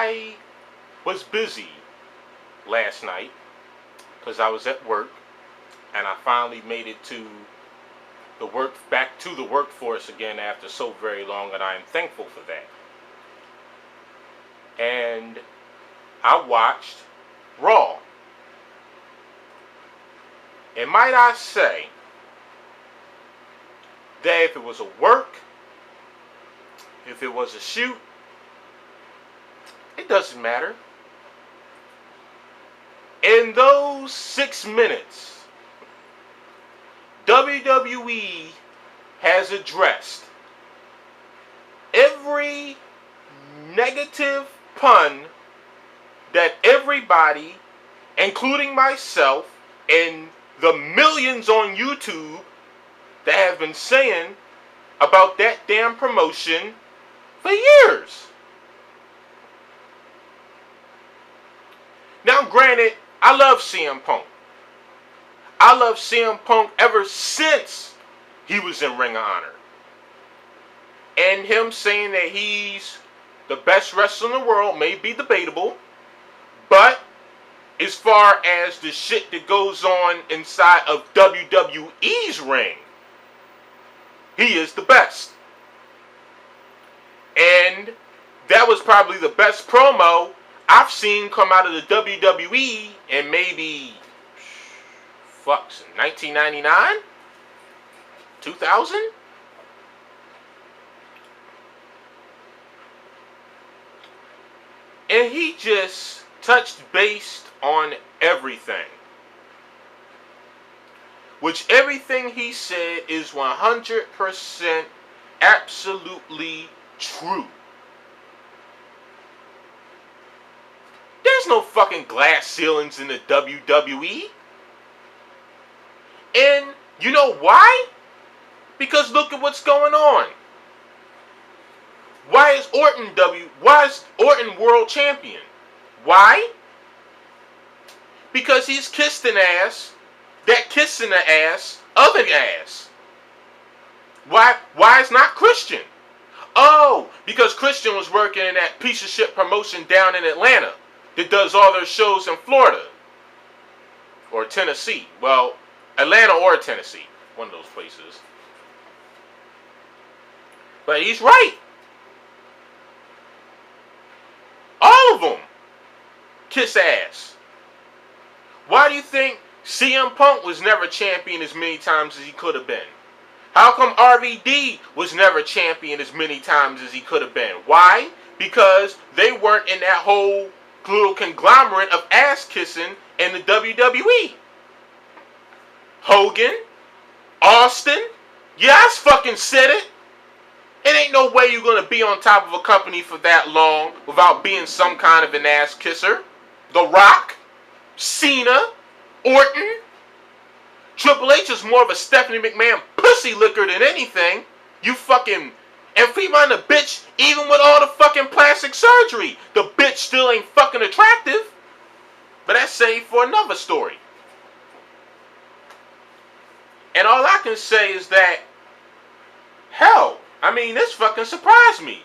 I was busy last night because I was at work, and I finally made it to back to the workforce again after so very long, and I am thankful for that. And I watched Raw. And might I say that if it was a work, if it was a shoot, it doesn't matter. In those 6 minutes, WWE has addressed every negative pun that everybody, including myself and the millions on YouTube that have been saying about that damn promotion for years. Now, granted, I love CM Punk. I love CM Punk ever since he was in Ring of Honor. And him saying that he's the best wrestler in the world may be debatable, but as far as the shit that goes on inside of WWE's ring, he is the best. And that was probably the best promo I've seen come out of the WWE in maybe, 1999? 2000? And he just touched base on everything. Which everything he said is 100% absolutely true. There's no fucking glass ceilings in the WWE. And you know why? Because look at what's going on. Why is Orton world champion? Why? Because he's kissed an ass that kissing the ass of an ass. Why is not Christian? Oh, because Christian was working in that piece of shit promotion down in Atlanta that does all their shows in Florida. Or Tennessee. Well, Atlanta or Tennessee. One of those places. But he's right. All of them kiss ass. Why do you think CM Punk was never champion as many times as he could have been? How come RVD was never champion as many times as he could have been? Why? Because they weren't in that whole little conglomerate of ass kissing in the WWE. Hogan, Austin, yeah, I fucking said it. It ain't no way you're going to be on top of a company for that long without being some kind of an ass kisser. The Rock, Cena, Orton. Triple H is more of a Stephanie McMahon pussy licker than anything. You fucking... And Fremont the bitch, even with all the fucking plastic surgery, the bitch still ain't fucking attractive. But that's saved for another story. And all I can say is that, hell, I mean, this fucking surprised me.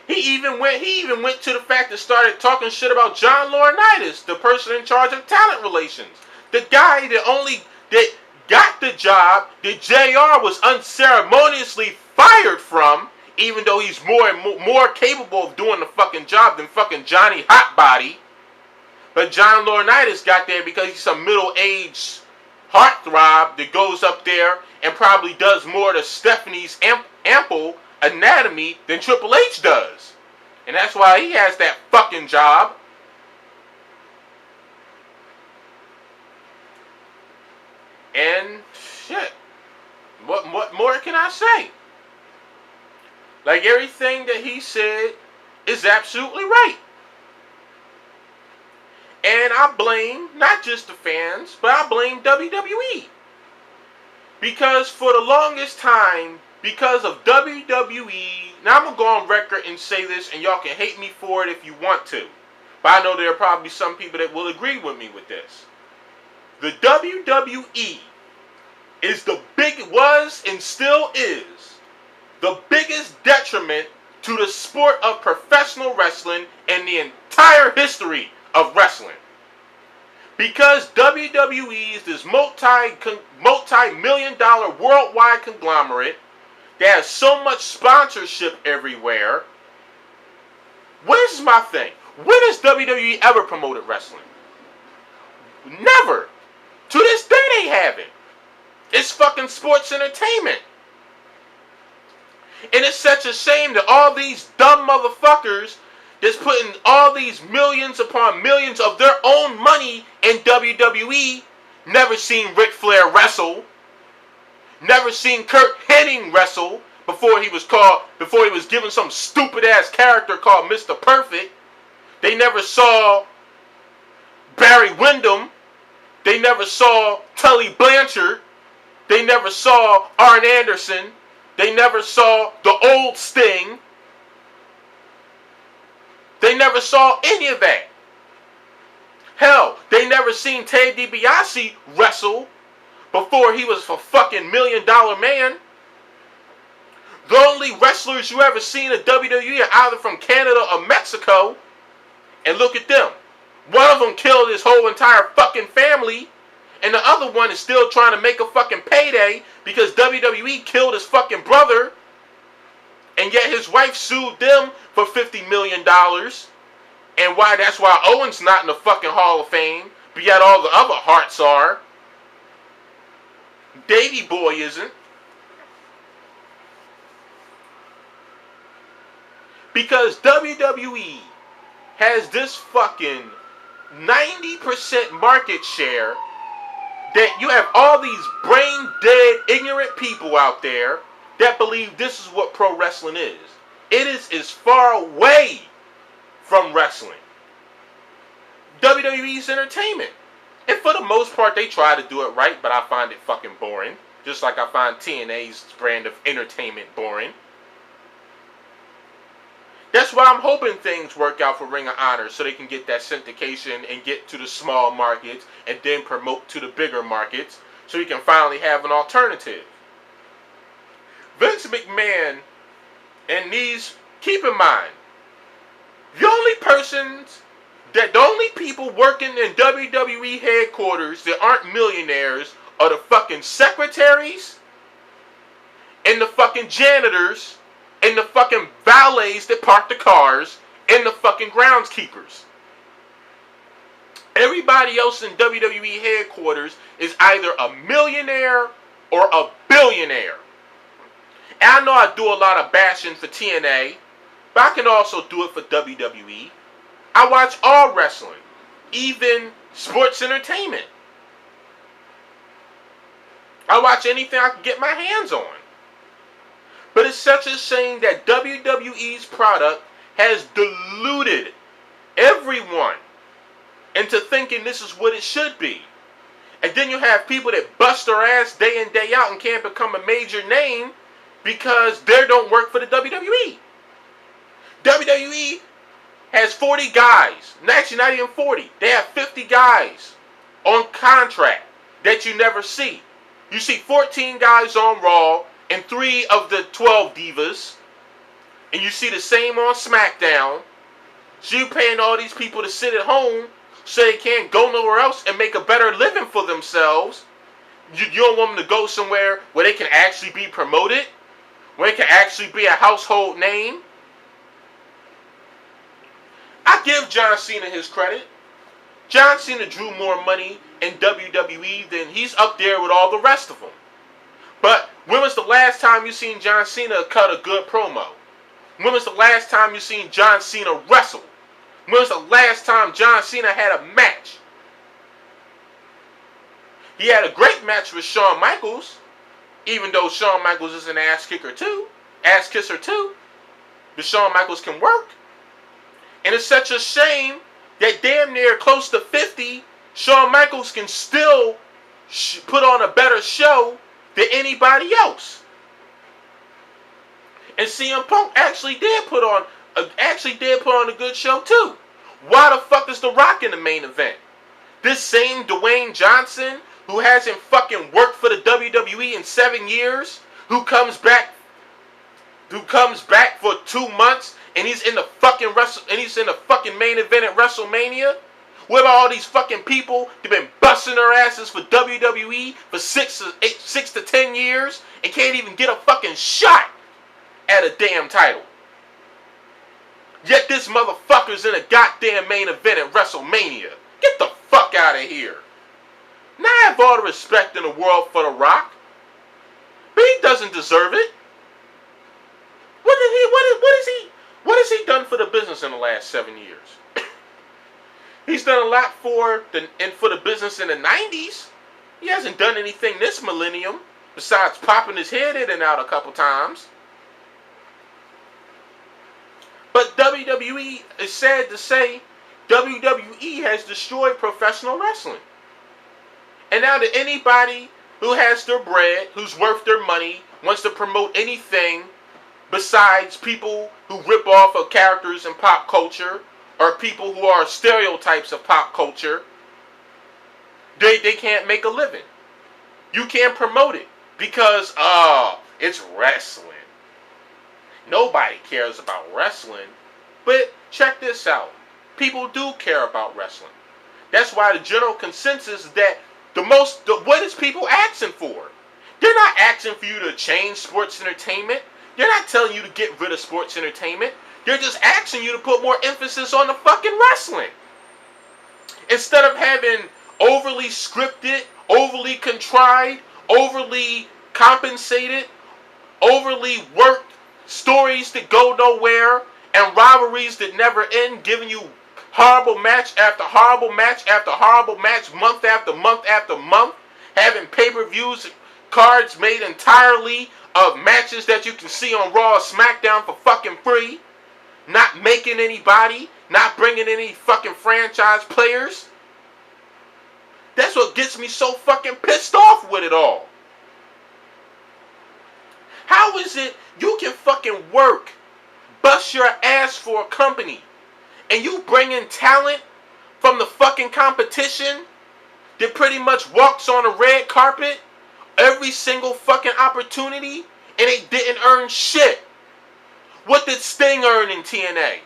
He even went to the fact that started talking shit about John Laurinaitis, the person in charge of talent relations. The guy that got the job that JR was unceremoniously fired from, even though he's more capable of doing the fucking job than fucking Johnny Hotbody. But John Laurinaitis got there because he's some middle-aged heartthrob that goes up there and probably does more to Stephanie's ample anatomy than Triple H does. And that's why he has that fucking job. And shit. What more can I say? Like, everything that he said is absolutely right. And I blame not just the fans, but I blame WWE. Because for the longest time, because of WWE, now I'm going to go on record and say this, and y'all can hate me for it if you want to. But I know there are probably some people that will agree with me with this. The WWE was and still is the biggest detriment to the sport of professional wrestling in the entire history of wrestling. Because WWE is this multi-million dollar worldwide conglomerate that has so much sponsorship everywhere. This is my thing. When has WWE ever promoted wrestling? Never. To this day they haven't. It's fucking sports entertainment. And it's such a shame that all these dumb motherfuckers that's putting all these millions upon millions of their own money in WWE never seen Ric Flair wrestle, never seen Kurt Hennig wrestle before he was given some stupid ass character called Mr. Perfect. They never saw Barry Windham. They never saw Tully Blanchard. They never saw Arn Anderson. They never saw the old Sting. They never saw any of that. Hell, they never seen Ted DiBiase wrestle before he was a fucking $1 million man. The only wrestlers you ever seen in WWE are either from Canada or Mexico. And look at them. One of them killed his whole entire fucking family. And the other one is still trying to make a fucking payday because WWE killed his fucking brother. And yet his wife sued them for $50 million. And that's why Owen's not in the fucking Hall of Fame. But yet all the other Harts are. Davey Boy isn't. Because WWE has this fucking 90% market share that you have all these brain dead, ignorant people out there that believe this is what pro wrestling is. It is as far away from wrestling. WWE's entertainment. And for the most part, they try to do it right, but I find it fucking boring. Just like I find TNA's brand of entertainment boring. That's why I'm hoping things work out for Ring of Honor so they can get that syndication and get to the small markets and then promote to the bigger markets so we can finally have an alternative. Vince McMahon and these, keep in mind, the only people working in WWE headquarters that aren't millionaires are the fucking secretaries and the fucking janitors and the fucking valets that park the cars, and the fucking groundskeepers. Everybody else in WWE headquarters is either a millionaire or a billionaire. And I know I do a lot of bashing for TNA, but I can also do it for WWE. I watch all wrestling, even sports entertainment. I watch anything I can get my hands on. But it's such a shame that WWE's product has deluded everyone into thinking this is what it should be. And then you have people that bust their ass day in, day out and can't become a major name because they don't work for the WWE. WWE has 40 guys. Actually, not even 40. They have 50 guys on contract that you never see. You see 14 guys on Raw and 3 of the 12 divas, and you see the same on SmackDown. So you're paying all these people to sit at home so they can't go nowhere else and make a better living for themselves. You don't want them to go somewhere where they can actually be promoted, where they can actually be a household name. I give John Cena his credit. John Cena drew more money in WWE than he's up there with all the rest of them. But when was the last time you seen John Cena cut a good promo? When was the last time you seen John Cena wrestle? When was the last time John Cena had a match? He had a great match with Shawn Michaels, even though Shawn Michaels is an ass kisser too. But Shawn Michaels can work. And it's such a shame that damn near close to 50, Shawn Michaels can still put on a better show than anybody else. And CM Punk actually did put on a good show too. Why the fuck is The Rock in the main event? This same Dwayne Johnson, who hasn't fucking worked for the WWE in 7 years, who comes back for 2 months and he's in the fucking main event at WrestleMania. What about all these fucking people who've been busting their asses for WWE for 6 to 10 years and can't even get a fucking shot at a damn title? Yet this motherfucker's in a goddamn main event at WrestleMania. Get the fuck out of here. Now I have all the respect in the world for The Rock, but he doesn't deserve it. What has he done for the business in the last 7 years? He's done a lot for the business in the 90s. He hasn't done anything this millennium besides popping his head in and out a couple times. But WWE, is sad to say, WWE has destroyed professional wrestling. And now that anybody who has their bread, who's worth their money, wants to promote anything besides people who rip off of characters in pop culture or people who are stereotypes of pop culture, they can't make a living. You can't promote it because, it's wrestling. Nobody cares about wrestling. But check this out. People do care about wrestling. That's why the general consensus is that what is people asking for? They're not asking for you to change sports entertainment. They're not telling you to get rid of sports entertainment. They're just asking you to put more emphasis on the fucking wrestling. Instead of having overly scripted, overly contrived, overly compensated, overly worked stories that go nowhere and rivalries that never end, giving you horrible match after horrible match after horrible match, month after month after month, having pay-per-views cards made entirely of matches that you can see on Raw or SmackDown for fucking free, not making anybody, not bringing any fucking franchise players. That's what gets me so fucking pissed off with it all. How is it you can fucking work, bust your ass for a company, and you bring in talent from the fucking competition that pretty much walks on a red carpet every single fucking opportunity, and they didn't earn shit? What did Sting earn in TNA?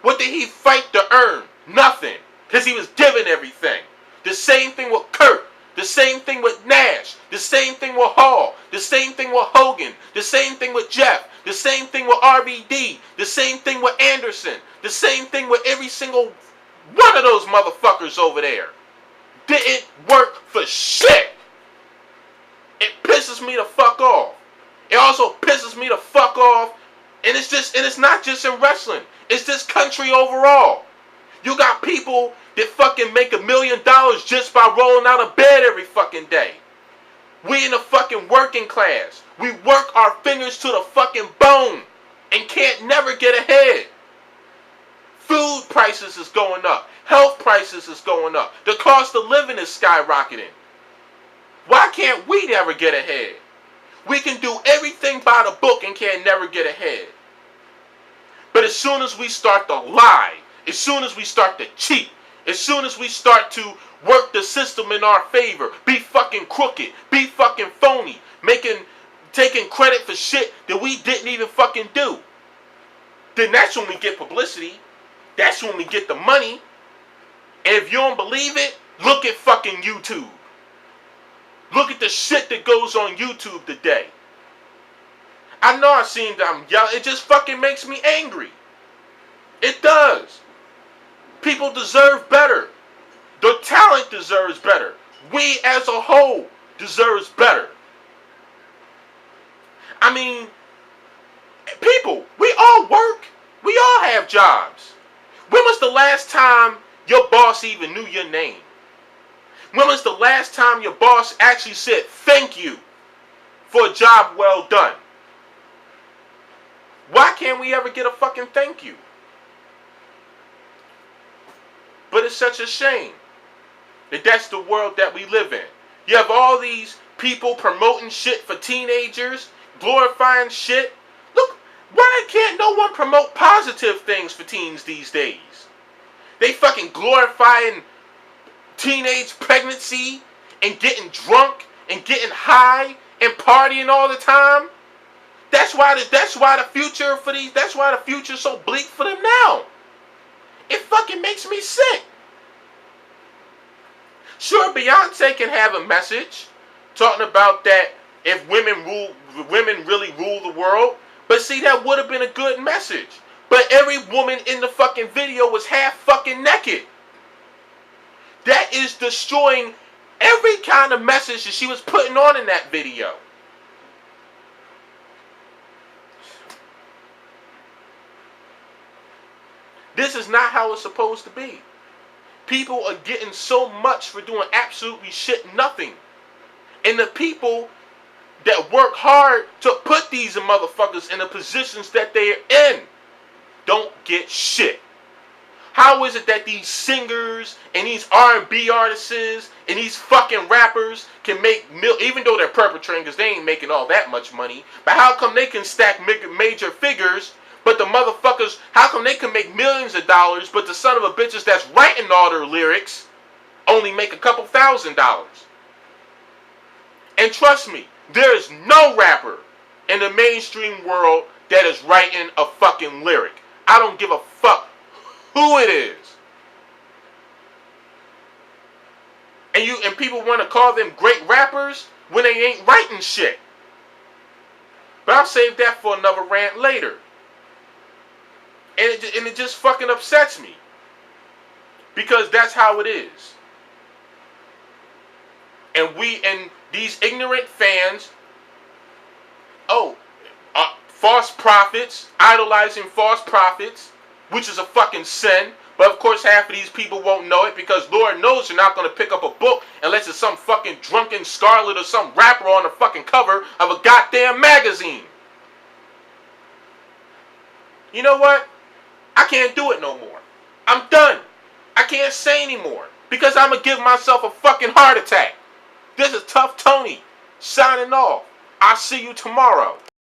What did he fight to earn? Nothing. Because he was given everything. The same thing with Kurt. The same thing with Nash. The same thing with Hall. The same thing with Hogan. The same thing with Jeff. The same thing with RVD. The same thing with Anderson. The same thing with every single one of those motherfuckers over there. Didn't work for shit. It pisses me the fuck off. It also pisses me the fuck off. And it's not just in wrestling. It's this country overall. You got people that fucking make $1 million just by rolling out of bed every fucking day. We in the fucking working class. We work our fingers to the fucking bone and can't never get ahead. Food prices is going up. Health prices is going up. The cost of living is skyrocketing. Why can't we never get ahead? We can do everything by the book and can never get ahead. But as soon as we start to lie, as soon as we start to cheat, as soon as we start to work the system in our favor, be fucking crooked, be fucking phony, taking credit for shit that we didn't even fucking do, then that's when we get publicity. That's when we get the money. And if you don't believe it, look at fucking YouTube. Look at the shit that goes on YouTube today. I know I seem that I'm yelling. It just fucking makes me angry. It does. People deserve better. The talent deserves better. We as a whole deserves better. I mean, people, we all work. We all have jobs. When was the last time your boss even knew your name? When was the last time your boss actually said thank you for a job well done? Why can't we ever get a fucking thank you? But it's such a shame that that's the world that we live in. You have all these people promoting shit for teenagers, glorifying shit. Look, why can't no one promote positive things for teens these days? They fucking glorifying teenage pregnancy and getting drunk and getting high and partying all the time. That's why the future for these. That's why the future's so bleak for them now. It fucking makes me sick. Sure, Beyonce can have a message talking about that if women really rule the world. But see, that would have been a good message. But every woman in the fucking video was half fucking naked. That is destroying every kind of message that she was putting on in that video. This is not how it's supposed to be. People are getting so much for doing absolutely shit nothing. And the people that work hard to put these motherfuckers in the positions that they're in don't get shit. How is it that these singers and these R&B artists and these fucking rappers can make even though they're perpetrating because they ain't making all that much money, but how come they can stack major figures, but the motherfuckers, how come they can make millions of dollars, but the son of a bitches that's writing all their lyrics only make a couple $1,000s? And trust me, there is no rapper in the mainstream world that is writing a fucking lyric. I don't give a fuck who it is. And people want to call them great rappers when they ain't writing shit. But I'll save that for another rant later. And it just fucking upsets me. Because that's how it is. And these ignorant fans, false prophets, idolizing false prophets, which is a fucking sin. But of course half of these people won't know it because Lord knows you're not going to pick up a book unless it's some fucking drunken Scarlet or some rapper on the fucking cover of a goddamn magazine. You know what? I can't do it no more. I'm done. I can't say anymore because I'm going to give myself a fucking heart attack. This is Tough Tony signing off. I'll see you tomorrow.